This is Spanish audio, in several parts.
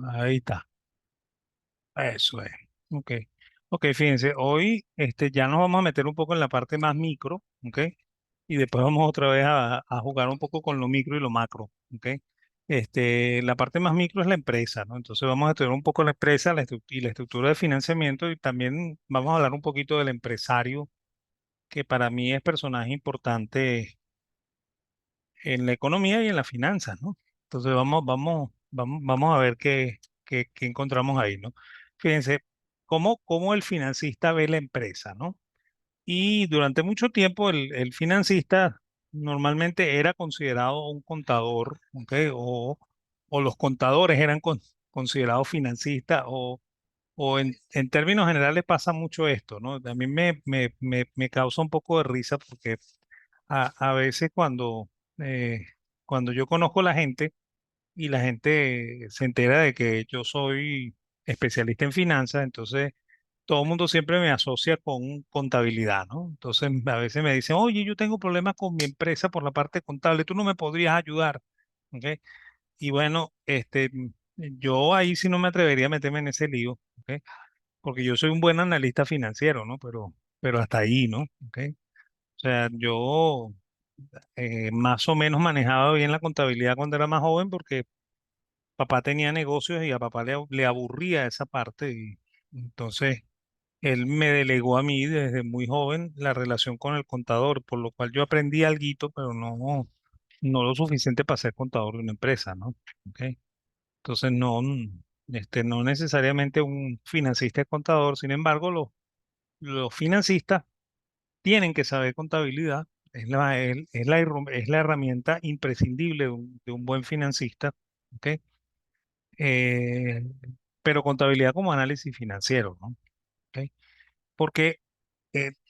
Ahí está. Eso es. Ok. Ok, fíjense, hoy ya nos vamos a meter un poco en la parte más micro, ¿ok? Y después vamos otra vez a jugar un poco con lo micro y lo macro, ¿ok? La parte más micro es la empresa, ¿no? Entonces vamos a estudiar un poco la empresa y la estructura de financiamiento y también vamos a hablar un poquito del empresario, que para mí es personaje importante en la economía y en las finanzas, ¿no? Entonces vamos a ver qué encontramos ahí, ¿no? Fíjense, cómo el financista ve la empresa, ¿no? Y durante mucho tiempo el financista normalmente era considerado un contador, ¿ok? O los contadores eran considerados financistas o en términos generales pasa mucho esto, ¿no? A mí me causa un poco de risa porque a veces cuando yo conozco a la gente y la gente se entera de que yo soy especialista en finanzas, entonces todo el mundo siempre me asocia con contabilidad, ¿no? Entonces a veces me dicen, oye, yo tengo problemas con mi empresa por la parte contable, tú no me podrías ayudar, ¿ok? Y bueno, yo ahí sí no me atrevería a meterme en ese lío, ¿ok? Porque yo soy un buen analista financiero, ¿no? Pero hasta ahí, ¿no? ¿Ok? O sea, yo más o menos manejaba bien la contabilidad cuando era más joven porque papá tenía negocios y a papá le aburría esa parte y entonces él me delegó a mí desde muy joven la relación con el contador, por lo cual yo aprendí alguito, pero no lo suficiente para ser contador de una empresa, ¿no? ¿Ok? Entonces no necesariamente un financista es contador, sin embargo, los financistas tienen que saber contabilidad, es la herramienta imprescindible de un buen financista, ¿ok? Eh, pero contabilidad como análisis financiero, ¿no? ¿Ok? Porque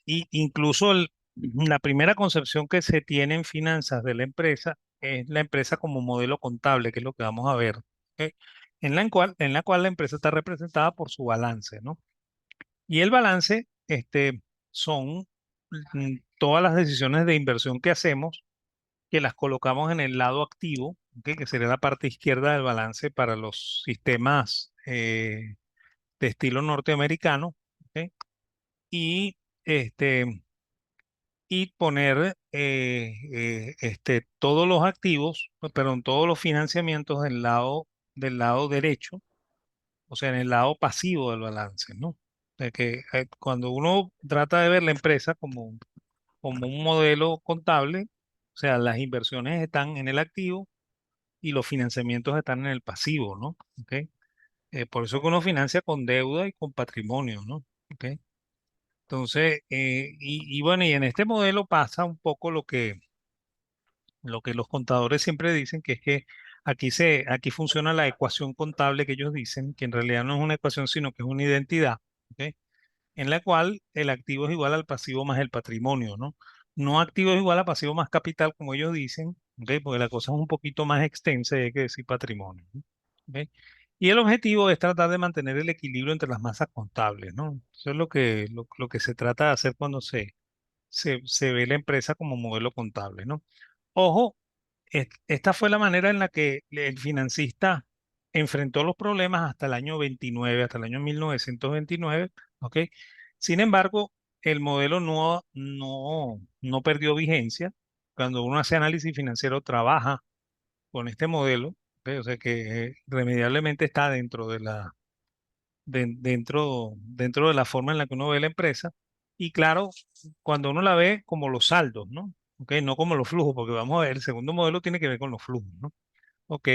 incluso la primera concepción que se tiene en finanzas de la empresa es la empresa como modelo contable, que es lo que vamos a ver, ¿ok? En la cual la empresa está representada por su balance, ¿no? Y el balance, son todas las decisiones de inversión que hacemos, que las colocamos en el lado activo, ¿ok? Que sería la parte izquierda del balance para los sistemas de estilo norteamericano, ¿ok? Y, este, y poner todos los activos, perdón, todos los financiamientos del lado derecho, o sea, en el lado pasivo del balance, ¿no? De que cuando uno trata de ver la empresa como un modelo contable, o sea, las inversiones están en el activo y los financiamientos están en el pasivo, ¿no? ¿Ok? Por eso que uno financia con deuda y con patrimonio, ¿no? ¿Ok? Entonces, y bueno, y en este modelo pasa un poco lo que los contadores siempre dicen, que es que aquí funciona la ecuación contable que ellos dicen, que en realidad no es una ecuación, sino que es una identidad, ¿ok? En la cual el activo es igual al pasivo más el patrimonio, ¿no? No activo es igual a pasivo más capital, como ellos dicen, ¿ok? Porque la cosa es un poquito más extensa y hay que decir patrimonio, ¿no? ¿Ok? Y el objetivo es tratar de mantener el equilibrio entre las masas contables, ¿no? Eso es lo que se trata de hacer cuando se ve la empresa como modelo contable, ¿no? Ojo, esta fue la manera en la que el financista enfrentó los problemas hasta el año 29, hasta el año 1929, ¿ok? Sin embargo, el modelo no perdió vigencia. Cuando uno hace análisis financiero, trabaja con este modelo, ¿ok? O sea que irremediablemente está dentro de la forma en la que uno ve la empresa. Y claro, cuando uno la ve como los saldos, ¿no? ¿Ok? No como los flujos, porque vamos a ver, el segundo modelo tiene que ver con los flujos, ¿no? Ok.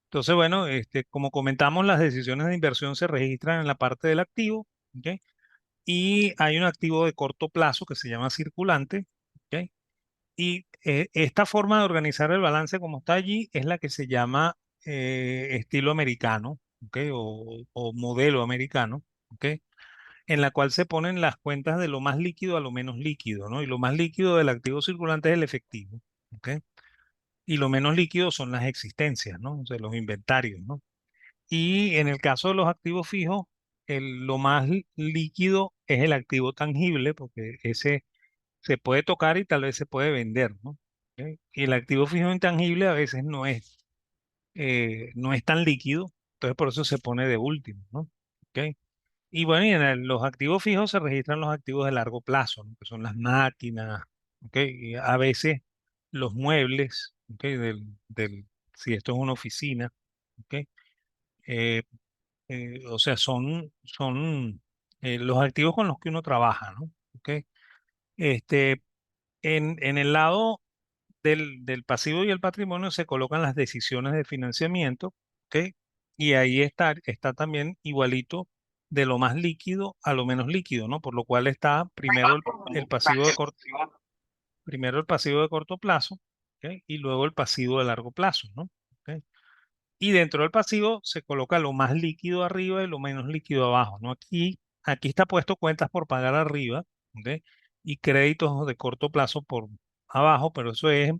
Entonces, bueno, como comentamos, las decisiones de inversión se registran en la parte del activo, ¿ok? Y hay un activo de corto plazo que se llama circulante, ¿ok? Y esta forma de organizar el balance como está allí es la que se llama estilo americano, ¿ok? O modelo americano, ¿ok? En la cual se ponen las cuentas de lo más líquido a lo menos líquido, ¿no? Y lo más líquido del activo circulante es el efectivo, ¿ok? Y lo menos líquido son las existencias, ¿no? O sea, los inventarios, ¿no? Y en el caso de los activos fijos, lo más líquido es el activo tangible, porque ese se puede tocar y tal vez se puede vender, ¿no? ¿Ok? Y el activo fijo intangible a veces no es tan líquido, Entonces por eso se pone de último, ¿no? ¿Ok? Y bueno, y en los activos fijos se registran los activos de largo plazo, ¿no? Que son las máquinas, ¿ok? Y a veces los muebles, ¿ok? Si esto es una oficina, ¿ok? Eh, o sea, son los activos con los que uno trabaja, ¿no? ¿Ok? Este, en el lado del pasivo y el patrimonio se colocan las decisiones de financiamiento, ¿ok? Y ahí está también igualito de lo más líquido a lo menos líquido, ¿no? Por lo cual está el pasivo primero el pasivo de corto plazo, ¿ok? Y luego el pasivo de largo plazo, ¿no? ¿Ok? Y dentro del pasivo se coloca lo más líquido arriba y lo menos líquido abajo, ¿no? Aquí está puesto cuentas por pagar arriba, ¿ok? Y créditos de corto plazo por abajo, pero eso es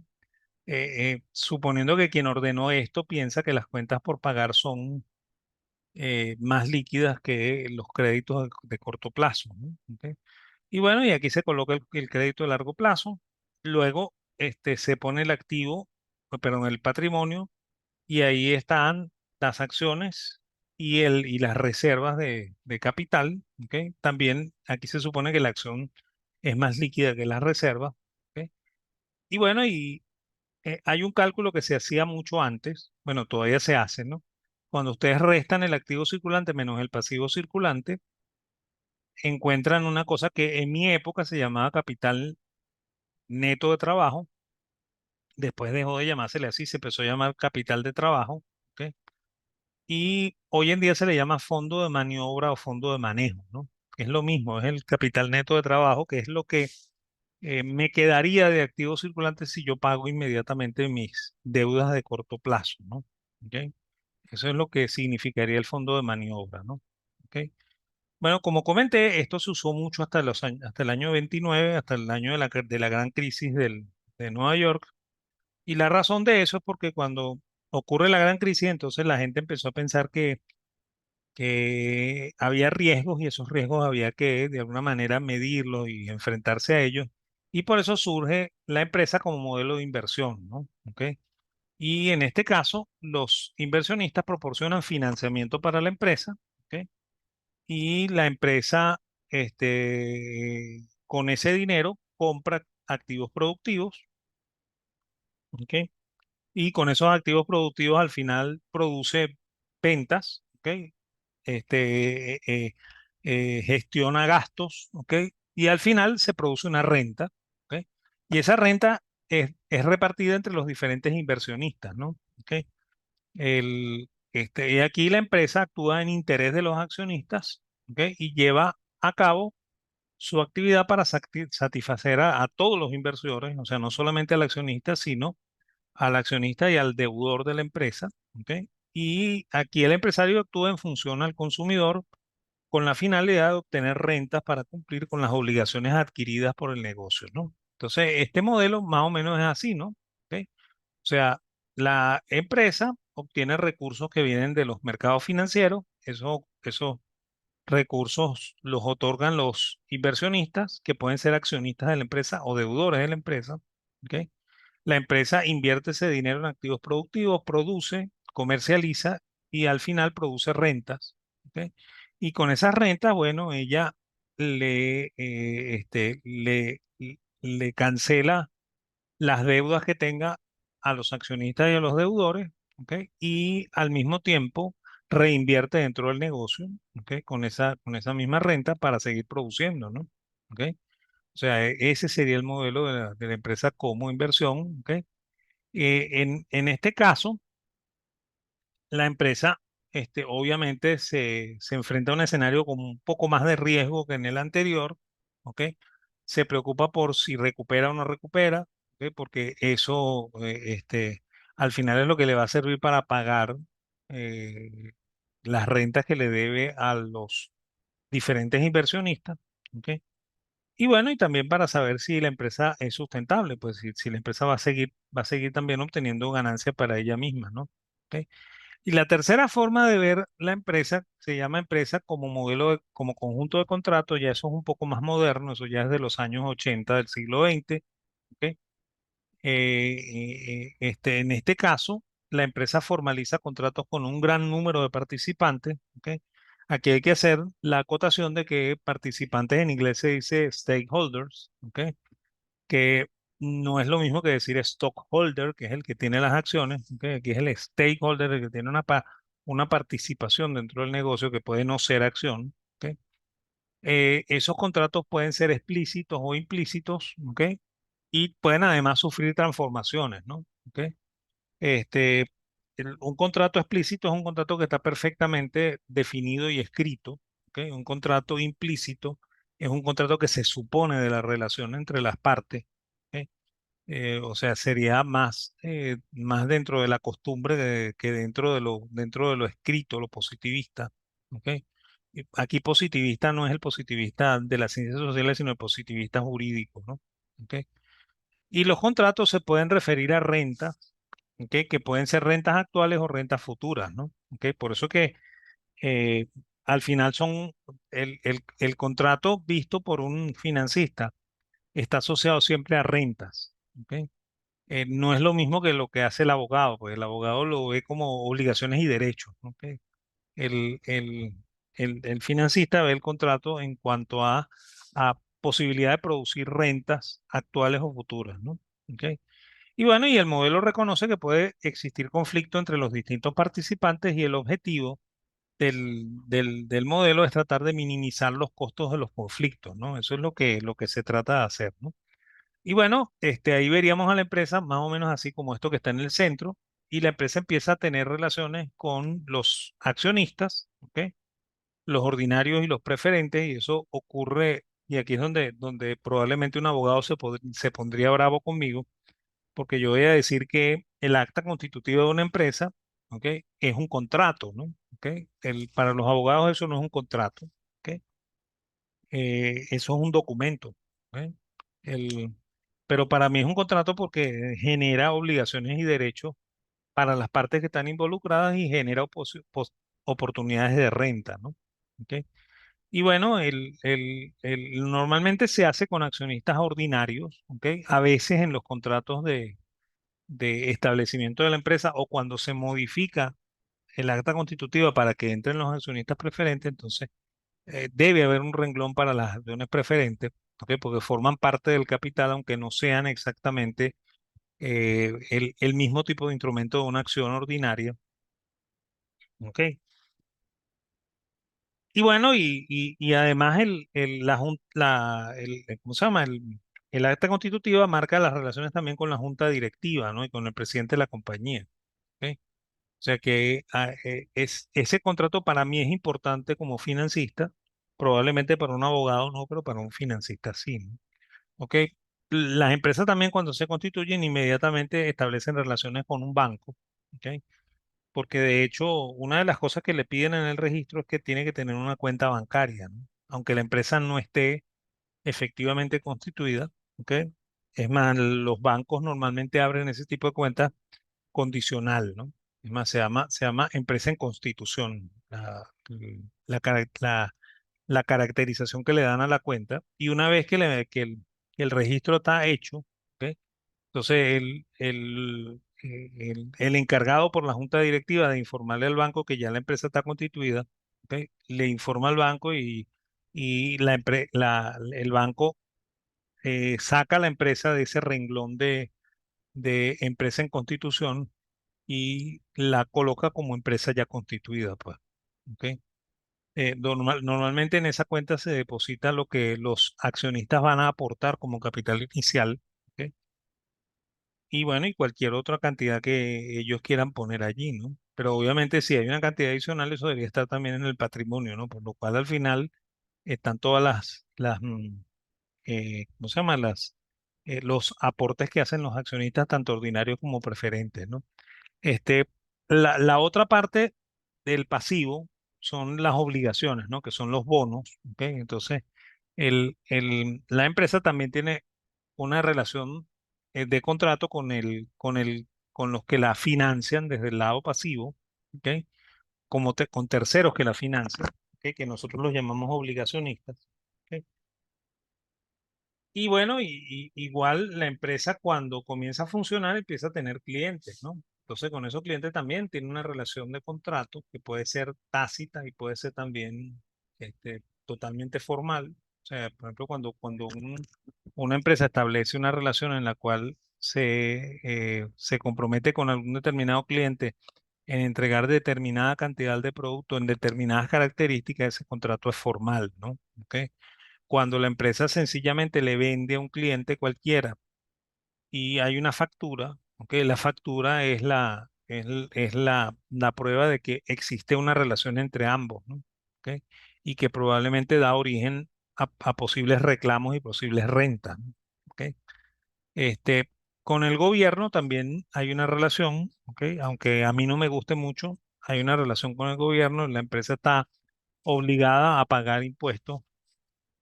suponiendo que quien ordenó esto piensa que las cuentas por pagar son más líquidas que los créditos de corto plazo, ¿no? ¿Ok? Y bueno, y aquí se coloca el crédito de largo plazo, luego se pone el activo, perdón, el patrimonio, y ahí están las acciones y las reservas de capital, ¿ok? También aquí se supone que la acción es más líquida que las reservas, ¿ok? Y bueno, hay un cálculo que se hacía mucho antes, bueno, todavía se hace, ¿no? Cuando ustedes restan el activo circulante menos el pasivo circulante, encuentran una cosa que en mi época se llamaba capital neto de trabajo, después dejó de llamársele así, se empezó a llamar capital de trabajo, ¿ok? Y hoy en día se le llama fondo de maniobra o fondo de manejo, ¿no? Es lo mismo, es el capital neto de trabajo, que es lo que me quedaría de activo circulante si yo pago inmediatamente mis deudas de corto plazo, ¿no? ¿Ok? Eso es lo que significaría el fondo de maniobra, ¿no? ¿Ok? Bueno, como comenté, esto se usó mucho hasta el año 29, hasta el año de la gran crisis de Nueva York. Y la razón de eso es porque cuando ocurre la gran crisis, entonces la gente empezó a pensar que había riesgos y esos riesgos había que de alguna manera medirlos y enfrentarse a ellos. Y por eso surge la empresa como modelo de inversión, ¿no? ¿Ok? Y en este caso, los inversionistas proporcionan financiamiento para la empresa, ¿ok? Y la empresa, con ese dinero, compra activos productivos, ¿ok? Y con esos activos productivos al final produce ventas, ¿ok? Gestiona gastos, ¿ok? Y al final se produce una renta, ¿ok? Y esa renta es repartida entre los diferentes inversionistas, ¿no? ¿Ok? Y aquí la empresa actúa en interés de los accionistas, ¿ok? Y lleva a cabo su actividad para satisfacer a todos los inversores, o sea, no solamente al accionista, sino al accionista y al deudor de la empresa, ¿ok? Y aquí el empresario actúa en función al consumidor con la finalidad de obtener rentas para cumplir con las obligaciones adquiridas por el negocio, ¿no? Entonces, este modelo más o menos es así, ¿no? ¿Ok? O sea, la empresa obtiene recursos que vienen de los mercados financieros, esos recursos los otorgan los inversionistas, que pueden ser accionistas de la empresa o deudores de la empresa, ¿ok? La empresa invierte ese dinero en activos productivos, produce, comercializa y al final produce rentas, ¿ok? Y con esas rentas, bueno, ella le cancela las deudas que tenga a los accionistas y a los deudores, ¿ok? Y al mismo tiempo reinvierte dentro del negocio, ¿ok? Con esa misma renta para seguir produciendo, ¿no? ¿Ok? O sea, ese sería el modelo de la empresa como inversión, ¿ok? En este caso, la empresa, obviamente se enfrenta a un escenario con un poco más de riesgo que en el anterior, ¿ok? Se preocupa por si recupera o no recupera, ¿ok? Porque eso, al final es lo que le va a servir para pagar eh, las rentas que le debe a los diferentes inversionistas, ¿ok? Y bueno, y también para saber si la empresa es sustentable, pues si la empresa va a seguir también obteniendo ganancias para ella misma, ¿no? ¿Ok? Y la tercera forma de ver la empresa se llama empresa como como conjunto de contratos, ya eso es un poco más moderno, eso ya es de los años 80 del siglo XX, ¿ok? En este caso, la empresa formaliza contratos con un gran número de participantes. ¿Ok? Aquí hay que hacer la acotación de que participantes en inglés se dice stakeholders. ¿Ok? Que no es lo mismo que decir stockholder, que es el que tiene las acciones. ¿Ok? Aquí es el stakeholder, el que tiene una participación dentro del negocio que puede no ser acción. ¿Ok? Esos contratos pueden ser explícitos o implícitos. ¿Ok? Y pueden además sufrir transformaciones, ¿no? ¿Ok? Este, un contrato explícito es un contrato que está perfectamente definido y escrito. ¿Ok? Un contrato implícito es un contrato que se supone de la relación entre las partes. ¿Ok? O sea, sería más dentro de la costumbre que dentro de lo escrito, lo positivista. ¿Ok? Y aquí positivista no es el positivista de las ciencias sociales, sino el positivista jurídico, ¿no? ¿Ok? Y los contratos se pueden referir a rentas, ¿ok? Que pueden ser rentas actuales o rentas futuras, ¿no? ¿Ok? Por eso que eh, al final el contrato visto por un financista está asociado siempre a rentas, ¿ok? No es lo mismo que lo que hace el abogado, porque el abogado lo ve como obligaciones y derechos, ¿ok? El, el, el financista ve el contrato en cuanto a posibilidad de producir rentas actuales o futuras, ¿no? ¿Ok? Y bueno, y el modelo reconoce que puede existir conflicto entre los distintos participantes y el objetivo del modelo es tratar de minimizar los costos de los conflictos, ¿no? Eso es lo que se trata de hacer, ¿no? Y bueno, ahí veríamos a la empresa más o menos así como esto que está en el centro, y la empresa empieza a tener relaciones con los accionistas, ¿ok? Los ordinarios y los preferentes, y eso ocurre, y aquí es donde probablemente un abogado se pondría bravo conmigo porque yo voy a decir que el acta constitutiva de una empresa, ¿ok? Es un contrato, ¿no? ¿Ok? Para los abogados eso no es un contrato, ¿ok? Eso es un documento, ¿ok? El, pero para mí es un contrato porque genera obligaciones y derechos para las partes que están involucradas y genera oportunidades de renta, ¿no? ¿Ok? Y bueno, normalmente se hace con accionistas ordinarios, ¿ok? A veces en los contratos de establecimiento de la empresa o cuando se modifica el acta constitutiva para que entren los accionistas preferentes, entonces debe haber un renglón para las acciones preferentes, ¿ok? Porque forman parte del capital, aunque no sean exactamente el mismo tipo de instrumento de una acción ordinaria, ¿ok? Y bueno, y además ¿cómo se llama? El acta constitutiva marca las relaciones también con la junta directiva, ¿no? Y con el presidente de la compañía. ¿Ok? O sea que ese contrato para mí es importante como financista, probablemente para un abogado no, pero para un financista sí, ¿no? ¿Ok? Las empresas también cuando se constituyen inmediatamente establecen relaciones con un banco, ¿ok? Porque de hecho una de las cosas que le piden en el registro es que tiene que tener una cuenta bancaria, ¿no? Aunque la empresa no esté efectivamente constituida, ¿ok? Es más, los bancos normalmente abren ese tipo de cuentas condicional, ¿no? Es más, se llama empresa en constitución, la caracterización que le dan a la cuenta. Y una vez que el registro está hecho, ¿ok? Entonces el encargado por la junta directiva de informarle al banco que ya la empresa está constituida, ¿ok? Le informa al banco y el banco saca a la empresa de ese renglón de empresa en constitución y la coloca como empresa ya constituida, pues. ¿Ok? Normalmente en esa cuenta se deposita lo que los accionistas van a aportar como capital inicial, ¿ok? Y bueno, y cualquier otra cantidad que ellos quieran poner allí, ¿no? Pero obviamente si hay una cantidad adicional, eso debería estar también en el patrimonio, ¿no? Por lo cual al final están todas ¿cómo se llama? Los aportes que hacen los accionistas, tanto ordinarios como preferentes, ¿no? Este, la otra parte del pasivo son las obligaciones, ¿no? Que son los bonos, ¿ok? Entonces, la empresa también tiene una relación de contrato con los que la financian desde el lado pasivo, ¿ok? Con terceros que la financian, ¿ok? Que nosotros los llamamos obligacionistas, ¿ok? Y bueno, igual la empresa cuando comienza a funcionar empieza a tener clientes, ¿no? Entonces, con esos clientes también tiene una relación de contrato que puede ser tácita y puede ser también totalmente formal. O sea, por ejemplo, cuando una empresa establece una relación en la cual se compromete con algún determinado cliente en entregar determinada cantidad de producto en determinadas características, ese contrato es formal, ¿no? ¿Ok? Cuando la empresa sencillamente le vende a un cliente cualquiera y hay una factura, ¿ok? La factura es la prueba de que existe una relación entre ambos, ¿no? ¿Ok? Y que probablemente da origen a posibles reclamos y posibles rentas, ¿no? ¿Ok? Este, con el gobierno también hay una relación, ¿ok? Aunque a mí no me guste mucho, hay una relación con el gobierno, la empresa está obligada a pagar impuestos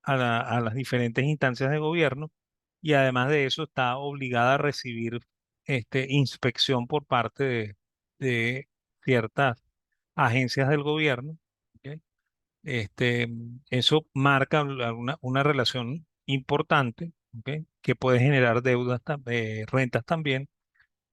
a las diferentes instancias de gobierno y además de eso está obligada a recibir inspección por parte de ciertas agencias del gobierno. ¿Ok? Eso marca una relación importante, ¿ok? Que puede generar deudas, rentas también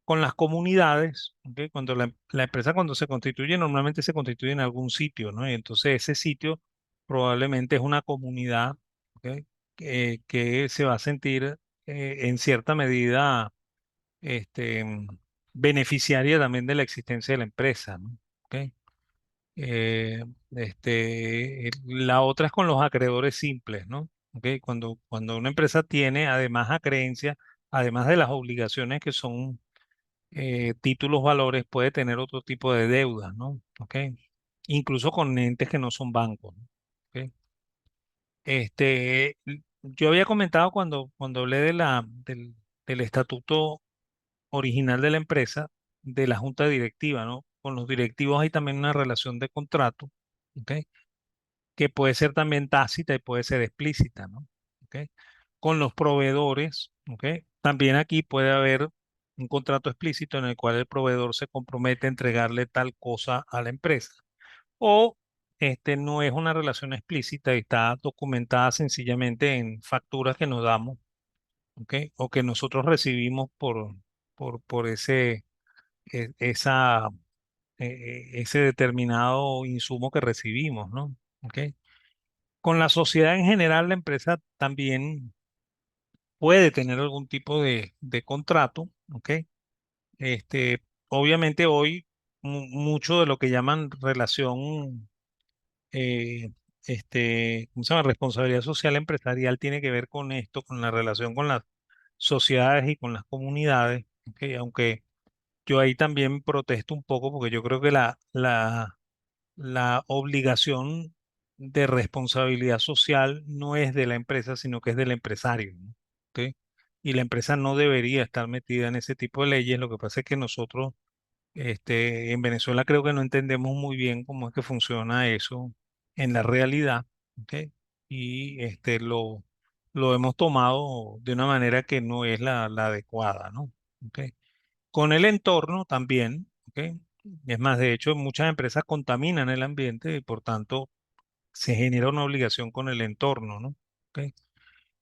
con las comunidades, ¿ok? Cuando la empresa cuando se constituye, normalmente se constituye en algún sitio, ¿no? Y entonces ese sitio probablemente es una comunidad, ¿ok? Que se va a sentir en cierta medida este, mm, beneficiaria también de la existencia de la empresa, ¿no? ¿Ok? La otra es con los acreedores simples, ¿no? ¿Ok? Cuando una empresa tiene además acreencias, además de las obligaciones que son títulos valores, puede tener otro tipo de deudas, ¿no? ¿Ok? Incluso con entes que no son bancos, ¿no? ¿Ok? Yo había comentado cuando hablé del estatuto original de la empresa, de la junta directiva, ¿no? Con los directivos hay también una relación de contrato, ¿ok? Que puede ser también tácita y puede ser explícita, ¿no? ¿Ok? Con los proveedores, ¿ok? También aquí puede haber un contrato explícito en el cual el proveedor se compromete a entregarle tal cosa a la empresa. O no es una relación explícita y está documentada sencillamente en facturas que nos damos, ¿ok? O que nosotros recibimos por ese determinado insumo que recibimos, ¿no? ¿Ok? Con la sociedad en general, la empresa también puede tener algún tipo de contrato, ¿ok? Obviamente hoy mucho de lo que llaman relación, eh, ¿cómo se llama? Responsabilidad social empresarial tiene que ver con esto, con la relación con las sociedades y con las comunidades, ¿ok? Aunque yo ahí también protesto un poco porque yo creo que la obligación de responsabilidad social no es de la empresa, sino que es del empresario, ¿no? ¿Ok? Y la empresa no debería estar metida en ese tipo de leyes. Lo que pasa es que nosotros, en Venezuela creo que no entendemos muy bien cómo es que funciona eso en la realidad, ¿ok? Y lo hemos tomado de una manera que no es la adecuada, ¿no? ¿Ok? Con el entorno también, ¿ok? Es más, de hecho, muchas empresas contaminan el ambiente y por tanto se genera una obligación con el entorno, ¿no? ¿Ok?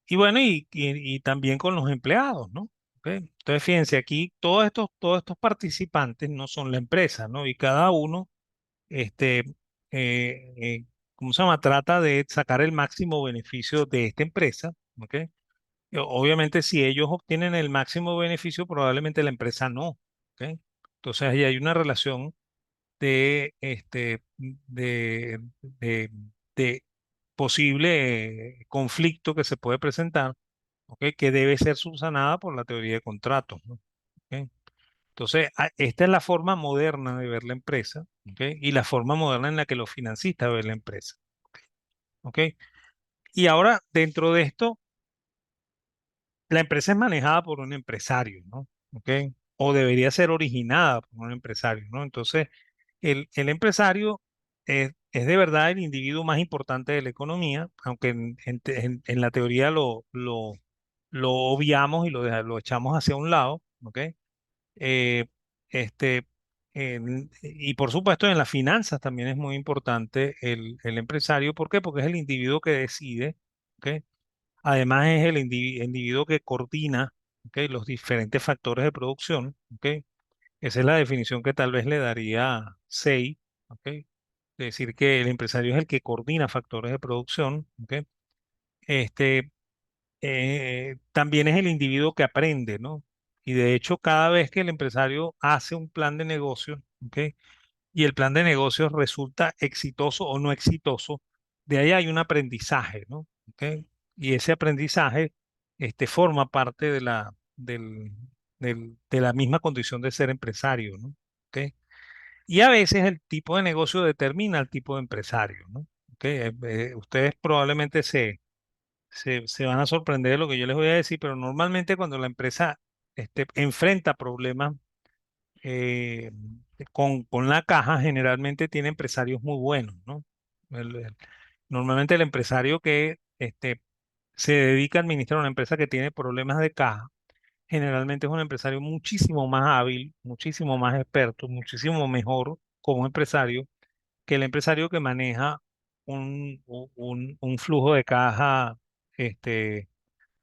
Y bueno, y también con los empleados, ¿no? ¿Ok? Entonces, fíjense, aquí todos estos participantes no son la empresa, ¿no? Y cada uno, este, ¿cómo se llama? Trata de sacar el máximo beneficio de esta empresa, ¿ok? Obviamente, si ellos obtienen el máximo beneficio, probablemente la empresa no. ¿Ok? Entonces, ahí hay una relación de posible conflicto que se puede presentar, ¿ok? Que debe ser subsanada por la teoría de contratos, ¿no? ¿Ok? Entonces, esta es la forma moderna de ver la empresa, ¿ok? Y la forma moderna en la que los financistas ven la empresa, ¿ok? Y ahora, dentro de esto, la empresa es manejada por un empresario, ¿no? ¿Ok? O debería ser originada por un empresario, ¿no? Entonces, el empresario es de verdad el individuo más importante de la economía, aunque en la teoría lo obviamos y lo echamos hacia un lado, ¿ok? Eh, este, y por supuesto en las finanzas también es muy importante el empresario. ¿Por qué? Porque es el individuo que decide, ¿ok? Además, es el individuo que coordina, ¿ok? Los diferentes factores de producción, ¿ok? Esa es la definición que tal vez le daría SEI, ¿ok? Es decir, que el empresario es el que coordina factores de producción, ¿ok? Este, también es el individuo que aprende, ¿no? Y de hecho, cada vez que el empresario hace un plan de negocio, ¿ok? Y el plan de negocios resulta exitoso o no exitoso, de ahí hay un aprendizaje, ¿no? ¿Ok? Y ese aprendizaje forma parte de la misma condición de ser empresario, ¿no? ¿Ok? Y a veces el tipo de negocio determina el tipo de empresario, ¿no? ¿Ok? Ustedes probablemente se van a sorprender de lo que yo les voy a decir, pero normalmente cuando la empresa enfrenta problemas eh, con la caja, generalmente tiene empresarios muy buenos, ¿no? Normalmente el empresario que se dedica a administrar una empresa que tiene problemas de caja, generalmente es un empresario muchísimo más hábil, muchísimo más experto, muchísimo mejor como empresario que el empresario que maneja un flujo de caja este,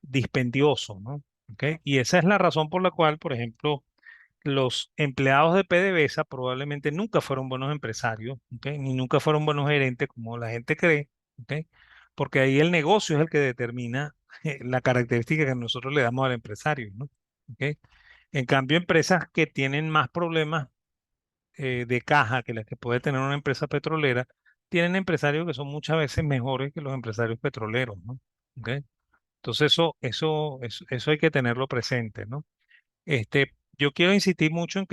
dispendioso, ¿no? ¿Ok? Y esa es la razón por la cual, por ejemplo, los empleados de PDVSA probablemente nunca fueron buenos empresarios, ¿ok? Ni nunca fueron buenos gerentes como la gente cree, ¿ok? Porque ahí el negocio es el que determina la característica que nosotros le damos al empresario, ¿no? ¿Ok? En cambio, empresas que tienen más problemas de caja que las que puede tener una empresa petrolera, tienen empresarios que son muchas veces mejores que los empresarios petroleros, ¿no? ¿Ok? Entonces eso hay que tenerlo presente, ¿no? Yo quiero insistir mucho en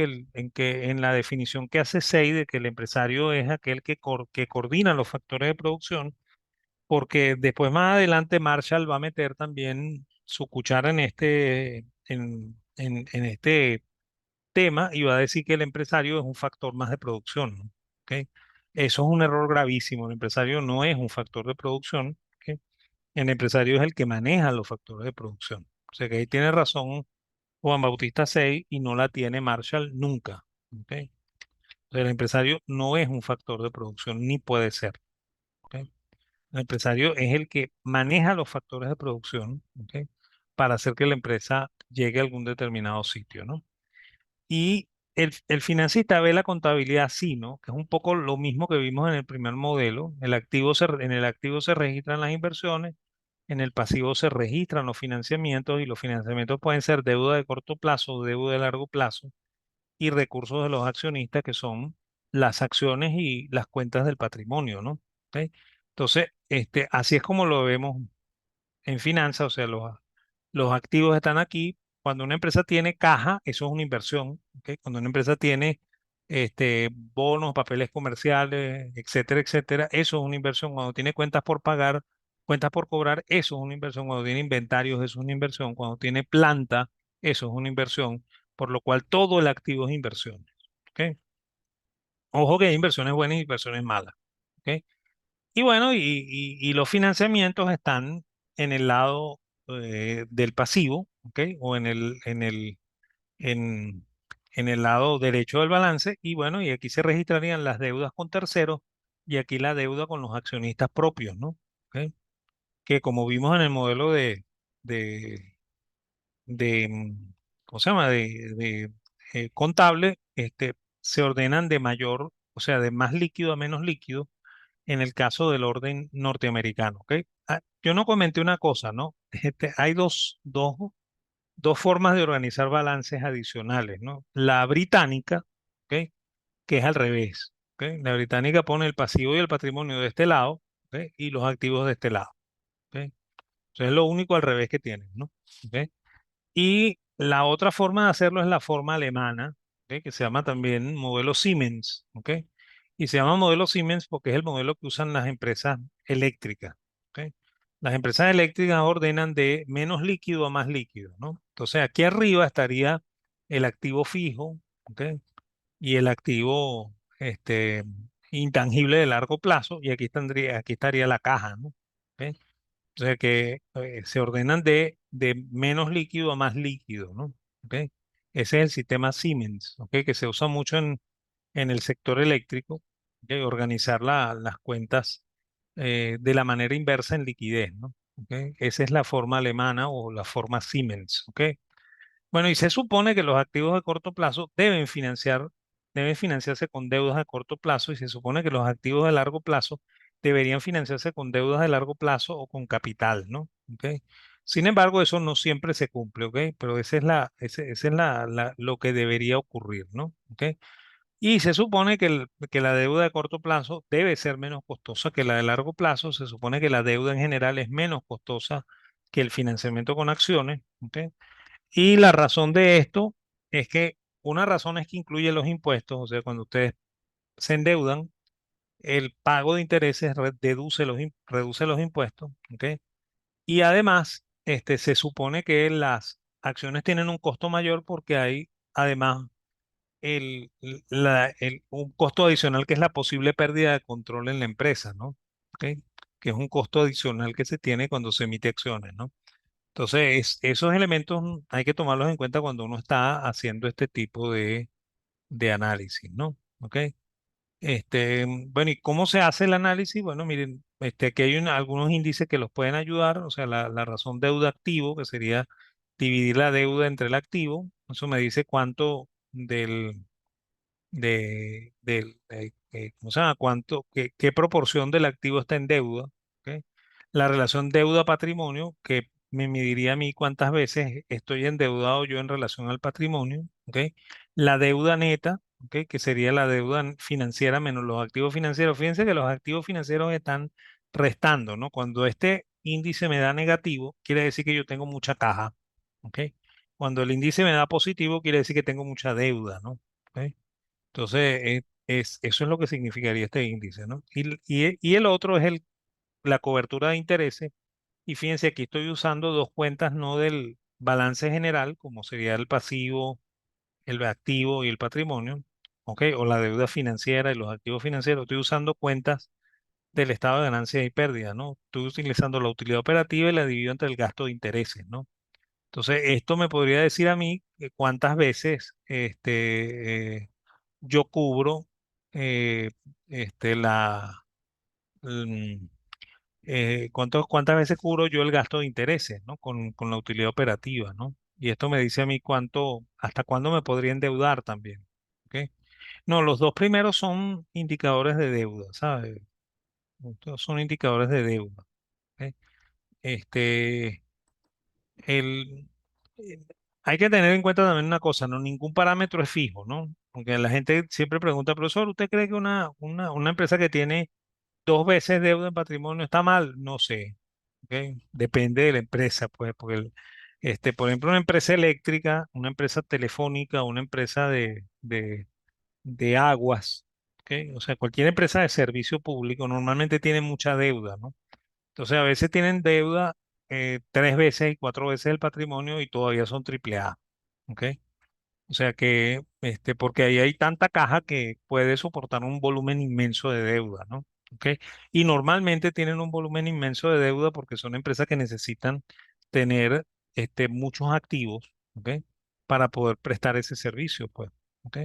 que, en la definición que hace SEI de que el empresario es aquel que coordina los factores de producción, porque después más adelante Marshall va a meter también su cuchara en este tema y va a decir que el empresario es un factor más de producción, ¿no? ¿Ok? Eso es un error gravísimo. El empresario no es un factor de producción, ¿ok? El empresario es el que maneja los factores de producción. O sea que ahí tiene razón Juan Bautista Say y no la tiene Marshall nunca. ¿Ok? O sea, el empresario no es un factor de producción ni puede ser. ¿Ok? El empresario es el que maneja los factores de producción, ¿ok? Para hacer que la empresa llegue a algún determinado sitio, ¿no? Y el financista ve la contabilidad así, ¿no? Que es un poco lo mismo que vimos en el primer modelo. En el activo se registran las inversiones, en el pasivo se registran los financiamientos y los financiamientos pueden ser deuda de corto plazo, deuda de largo plazo y recursos de los accionistas que son las acciones y las cuentas del patrimonio, ¿no? ¿Ok? Entonces, así es como lo vemos en finanzas, o sea, los activos están aquí. Cuando una empresa tiene caja, eso es una inversión. ¿Ok? Cuando una empresa tiene bonos, papeles comerciales, etcétera, etcétera, eso es una inversión. Cuando tiene cuentas por pagar, cuentas por cobrar, eso es una inversión. Cuando tiene inventarios, eso es una inversión. Cuando tiene planta, eso es una inversión. Por lo cual todo el activo es inversión. ¿Ok? Ojo que hay inversiones buenas y inversiones malas. ¿Ok? Y bueno, y los financiamientos están en el lado del pasivo, ¿ok? O en, en el lado derecho del balance. Y bueno, y aquí se registrarían las deudas con terceros y aquí la deuda con los accionistas propios, ¿no? ¿Ok? Que como vimos en el modelo de, ¿cómo se llama? De contable, se ordenan de mayor, o sea, de más líquido a menos líquido en el caso del orden norteamericano, ¿ok? Yo no comenté una cosa, ¿no? Hay dos formas de organizar balances adicionales, ¿no? La británica, ¿ok? Que es al revés, ¿ok? La británica pone el pasivo y el patrimonio de este lado, ¿ok? Y los activos de este lado, ¿ok? Entonces es lo único al revés que tienen, ¿no? ¿Ok? Y la otra forma de hacerlo es la forma alemana, ¿ok? Que se llama también modelo Siemens, ¿ok? Y se llama modelo Siemens porque es el modelo que usan las empresas eléctricas, ¿ok? Las empresas eléctricas ordenan de menos líquido a más líquido, ¿no? Entonces aquí arriba estaría el activo fijo, ¿ok? Y el activo intangible de largo plazo, y aquí estaría la caja, ¿no? ¿Ok? O sea que se ordenan de menos líquido a más líquido, ¿no? ¿Ok? Ese es el sistema Siemens, ¿ok? Que se usa mucho en el sector eléctrico, ¿ok? Organizar las cuentas de la manera inversa en liquidez, ¿no? ¿Ok? Esa es la forma alemana o la forma Siemens, ¿ok? Bueno, y se supone que los activos de corto plazo deben financiarse con deudas de corto plazo y se supone que los activos de largo plazo deberían financiarse con deudas de largo plazo o con capital, ¿no? ¿Ok? Sin embargo, eso no siempre se cumple, ¿ok? Pero esa es lo que debería ocurrir, ¿no? ¿Ok? Y se supone que la deuda de corto plazo debe ser menos costosa que la de largo plazo. Se supone que la deuda en general es menos costosa que el financiamiento con acciones, ¿ok? Y la razón de esto es que una razón es que incluye los impuestos, o sea, cuando ustedes se endeudan, el pago de intereses reduce los impuestos, ¿ok? Y además, se supone que las acciones tienen un costo mayor porque hay además un costo adicional que es la posible pérdida de control en la empresa, ¿no? ¿Ok? Que es un costo adicional que se tiene cuando se emite acciones, ¿no? Entonces, esos elementos hay que tomarlos en cuenta cuando uno está haciendo este tipo de análisis, ¿no? ¿Ok? Bueno, ¿y cómo se hace el análisis? Bueno, miren, aquí hay algunos índices que los pueden ayudar, o sea, la razón deuda-activo, que sería dividir la deuda entre el activo, eso me dice cuánto ¿cómo se llama? ¿Qué proporción del activo está en deuda? ¿Ok? La relación deuda-patrimonio, que me mediría a mí cuántas veces estoy endeudado yo en relación al patrimonio. ¿Ok? La deuda neta, ¿ok? Que sería la deuda financiera menos los activos financieros. Fíjense que los activos financieros están restando, ¿no? Cuando este índice me da negativo, quiere decir que yo tengo mucha caja. ¿Ok? Cuando el índice me da positivo, quiere decir que tengo mucha deuda, ¿no? ¿Ok? Entonces, eso es lo que significaría este índice, ¿no? Y el otro es la cobertura de intereses. Y fíjense, aquí estoy usando dos cuentas, no del balance general, como sería el pasivo, el activo y el patrimonio, ¿ok? O la deuda financiera y los activos financieros. Estoy usando cuentas del estado de ganancias y pérdidas, ¿no? Estoy utilizando la utilidad operativa y la divido entre el gasto de intereses, ¿no? Entonces, esto me podría decir a mí cuántas veces yo cubro eh, este, la, mm, cuántas veces cubro yo el gasto de intereses, ¿no? Con la utilidad operativa, ¿no? Y esto me dice a mí hasta cuándo me podría endeudar también, ¿ok? No, los dos primeros son indicadores de deuda, ¿sabes? Estos son indicadores de deuda, ¿ok? Este, el, eh, Hay que tener en cuenta también una cosa, ¿no? Ningún parámetro es fijo, ¿no? Porque la gente siempre pregunta, profesor, ¿usted cree que una empresa que tiene dos veces deuda en patrimonio está mal? No sé, ¿ok? Depende de la empresa, pues, porque, por ejemplo, una empresa eléctrica, una empresa telefónica, una empresa de aguas, ¿ok? O sea, cualquier empresa de servicio público normalmente tiene mucha deuda, ¿no? Entonces, a veces tienen deuda tres veces y cuatro veces el patrimonio y todavía son triple A, ¿ok? O sea que, porque ahí hay tanta caja que puede soportar un volumen inmenso de deuda, ¿no? ¿Ok? Y normalmente tienen un volumen inmenso de deuda porque son empresas que necesitan tener, muchos activos, ¿ok? Para poder prestar ese servicio, pues, ¿ok?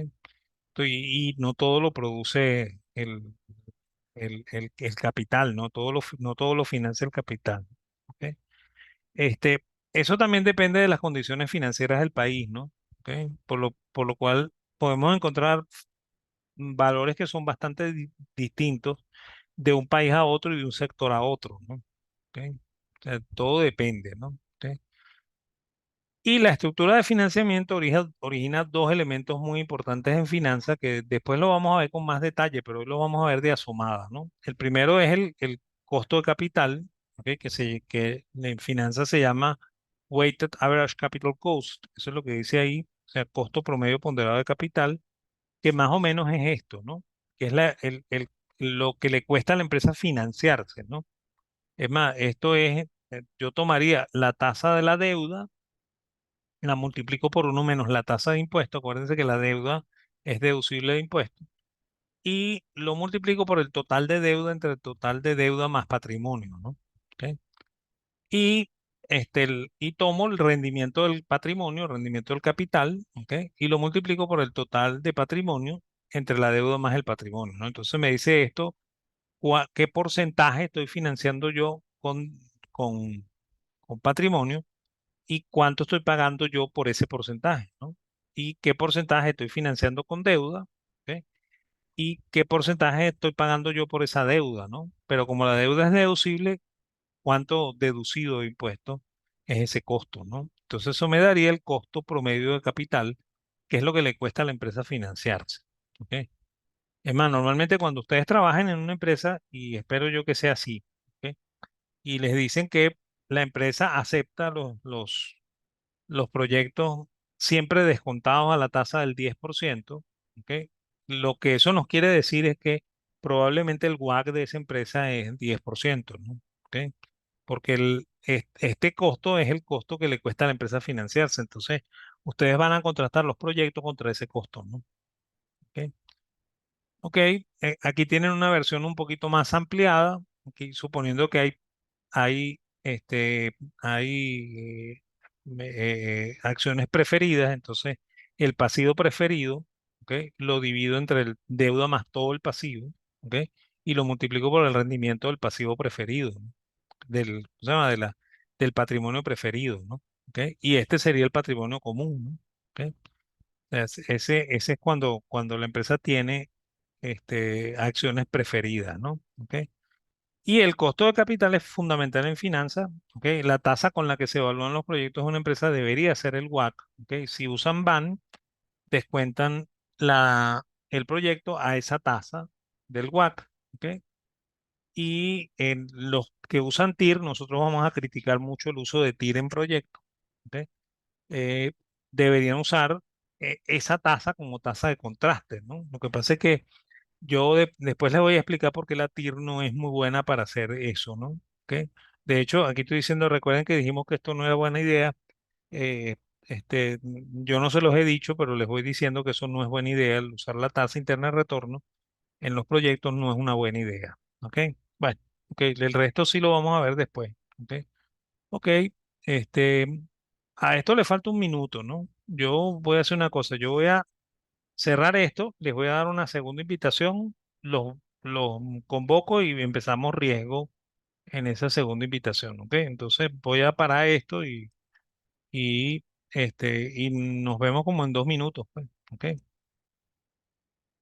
Y no todo lo produce el capital, ¿no? No todo lo financia el capital, ¿ok? Este, Eso también depende de las condiciones financieras del país, ¿no? ¿Ok? Por lo cual podemos encontrar valores que son bastante distintos de un país a otro y de un sector a otro, ¿no? ¿Ok? O sea, todo depende, ¿no? ¿Ok? Y la estructura de financiamiento origina dos elementos muy importantes en finanzas que después lo vamos a ver con más detalle, pero hoy lo vamos a ver de asomada, ¿no? El primero es el costo de capital, ¿ok? Que en finanzas se llama Weighted Average Capital Cost. Eso es lo que dice ahí, o sea, costo promedio ponderado de capital, que más o menos es esto, ¿no? Que es lo que le cuesta a la empresa financiarse, ¿no? Es más, yo tomaría la tasa de la deuda, la multiplico por uno menos la tasa de impuesto. Acuérdense que la deuda es deducible de impuestos. Y lo multiplico por el total de deuda entre el total de deuda más patrimonio, ¿no? ¿Ok? Y, y tomo el rendimiento del patrimonio, el rendimiento del capital, ¿ok? Y lo multiplico por el total de patrimonio entre la deuda más el patrimonio, ¿no? Entonces me dice esto, ¿qué porcentaje estoy financiando yo con patrimonio? y cuánto estoy pagando yo por ese porcentaje, ¿no? Y qué porcentaje estoy financiando con deuda, ¿ok? Y qué porcentaje estoy pagando yo por esa deuda, ¿no? Pero como la deuda es deducible, ¿cuánto deducido de impuestos es ese costo, ¿no? Entonces eso me daría el costo promedio de capital, que es lo que le cuesta a la empresa financiarse, ¿ok? Es más, normalmente cuando ustedes trabajan en una empresa, y espero yo que sea así, ¿ok? Y les dicen que la empresa acepta los proyectos siempre descontados a la tasa del 10%, ¿ok? Lo que eso nos quiere decir es que probablemente el WACC de esa empresa es 10%, ¿no? ¿Ok? Porque este costo es el costo que le cuesta a la empresa financiarse. Entonces, ustedes van a contratar los proyectos contra ese costo, ¿no? ¿Ok? Ok, aquí tienen una versión un poquito más ampliada, ok, suponiendo que hay acciones preferidas, entonces el pasivo preferido, ok, lo divido entre el deuda más todo el pasivo, ok, y lo multiplico por el rendimiento del pasivo preferido, ¿no? ¿Cómo se llama? Del patrimonio preferido, ¿no? Ok, y este sería el patrimonio común, ¿no? Ok, ese es cuando la empresa tiene acciones preferidas, ¿no? ¿Ok? Y el costo de capital es fundamental en finanzas, ¿ok? La tasa con la que se evalúan los proyectos de una empresa debería ser el WACC, ¿ok? Si usan BAN, descuentan el proyecto a esa tasa del WACC, ¿ok? Y en los que usan TIR, nosotros vamos a criticar mucho el uso de TIR en proyectos, ¿ok? eh, Deberían usar esa tasa como tasa de contraste, ¿no? Lo que pasa es que después les voy a explicar por qué la TIR no es muy buena para hacer eso, ¿no? ¿Ok? De hecho, aquí estoy diciendo, recuerden que dijimos que esto no era buena idea. eh, yo no se los he dicho, pero les voy diciendo que eso no es buena idea. El usar la tasa interna de retorno en los proyectos no es una buena idea. ¿Ok? Bueno, ok, el resto sí lo vamos a ver después. ¿Ok? Ok, este, a esto le falta un minuto, ¿no? Yo voy a hacer una cosa, yo voy a cerrar esto, les voy a dar una segunda invitación, los convoco y empezamos riesgo en esa segunda invitación, ¿ok? Entonces voy a parar esto y nos vemos como en 2 minutos, pues, ¿ok?